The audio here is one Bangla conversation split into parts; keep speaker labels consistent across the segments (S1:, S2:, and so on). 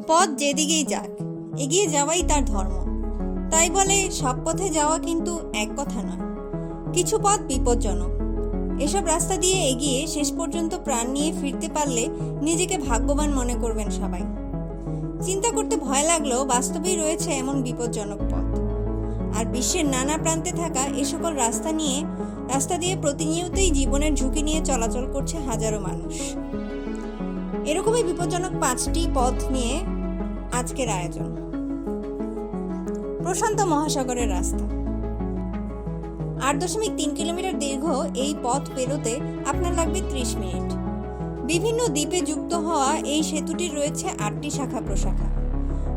S1: পথ যেদিকেই যাক, এগিয়ে যাওয়াই তার ধর্ম। তাই বলে সব পথে যাওয়া কিন্তু এক কথা নয়। কিছু পথ বিপজ্জনক। এসব রাস্তা দিয়ে এগিয়ে শেষ পর্যন্ত প্রাণ নিয়ে ফিরতে পারলে নিজেকে ভাগ্যবান মনে করবেন সবাই। চিন্তা করতে ভয় লাগলেও বাস্তবেই রয়েছে এমন বিপজ্জনক পথ। আর বিশ্বের নানা প্রান্তে থাকা এ সকল রাস্তা দিয়ে প্রতিনিয়তই জীবনের ঝুঁকি নিয়ে চলাচল করছে হাজারো মানুষ। এরকমই বিপজ্জনক 5টি পথ নিয়ে আজকের আয়োজন। প্রশান্ত মহাসাগরের রাস্তা। 8.3 কিলোমিটার দীর্ঘ এই পথ পেরোতে আপনার লাগবে 30 মিনিট। বিভিন্ন দ্বীপে যুক্ত হওয়া এই সেতুটির রয়েছে 8টি শাখা প্রশাখা।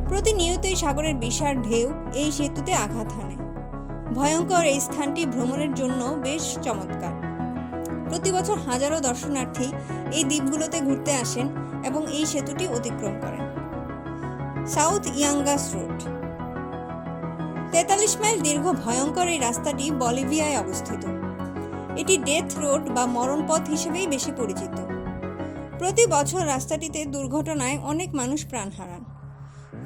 S1: প্রতিনিয়তই সাগরের বিশাল ঢেউ এই সেতুতে আঘাত হানে। ভয়ঙ্কর এই স্থানটি ভ্রমণের জন্য বেশ চমৎকার। প্রতি বছর হাজারো দর্শনার্থী এই দ্বীপগুলোতে ঘুরতে আসেন এবং এই সেতুটি অতিক্রম করেন। South ইয়াঙ্গাস road. 43 মাইল দীর্ঘ ভয়ঙ্কর এই রাস্তাটি বলিভিয়ায় অবস্থিত। এটি ডেথ রোড বা মরণ পথ হিসেবেই বেশি পরিচিত। প্রতি বছর রাস্তাটিতে দুর্ঘটনায় অনেক মানুষ প্রাণ হারান।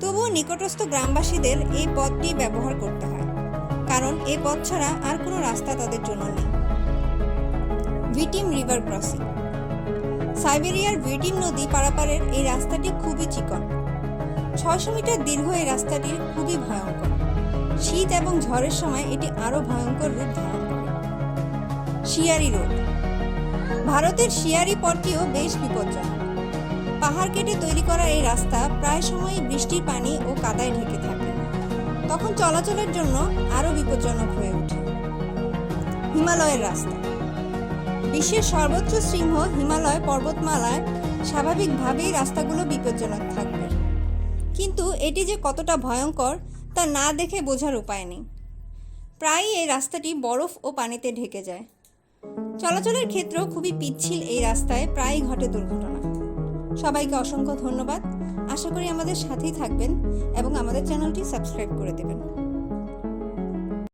S1: তবুও নিকটস্থ গ্রামবাসীদের এই পথটি ব্যবহার করতে হয়, কারণ এই পথ ছাড়া আর কোনো রাস্তা তাদের জন্য নেই। ভিটিম রিভার ক্রসিং। সাইবেরিয়ার ভিটিম নদী পারাপারের এই রাস্তাটি খুবই চিকন। 600 মিটার দীর্ঘ এই রাস্তাটি খুবই ভয়ঙ্কর। শীত এবং ঝড়ের সময় এটি আরও ভয়ঙ্কর রূপ ধারণ করে। শিয়ারি রোড। ভারতের শিয়ারি পথটিও বেশ বিপজ্জনক। পাহাড় কেটে তৈরি করা এই রাস্তা প্রায় সময়ই বৃষ্টির পানি ও কাদায় ঢেকে থাকে। তখন চলাচলের জন্য আরও বিপজ্জনক হয়ে ওঠে। হিমালয়ের রাস্তা। বিশ্বের সর্বোচ্চ শৃঙ্গ হিমালয় পর্বতমালায় স্বাভাবিকভাবেই রাস্তাগুলো বিপজ্জনক থাকবে, কিন্তু এটি যে কতটা ভয়ঙ্কর তা না দেখে বোঝার উপায় নেই। প্রায়ই এই রাস্তাটি বরফ ও পানিতে ঢেকে যায়। চলাচলের ক্ষেত্রেও খুবই পিচ্ছিল এই রাস্তায় প্রায়ই ঘটে দুর্ঘটনা। সবাইকে অসংখ্য ধন্যবাদ। আশা করি আমাদের সাথেই থাকবেন এবং আমাদের চ্যানেলটি সাবস্ক্রাইব করে দেবেন।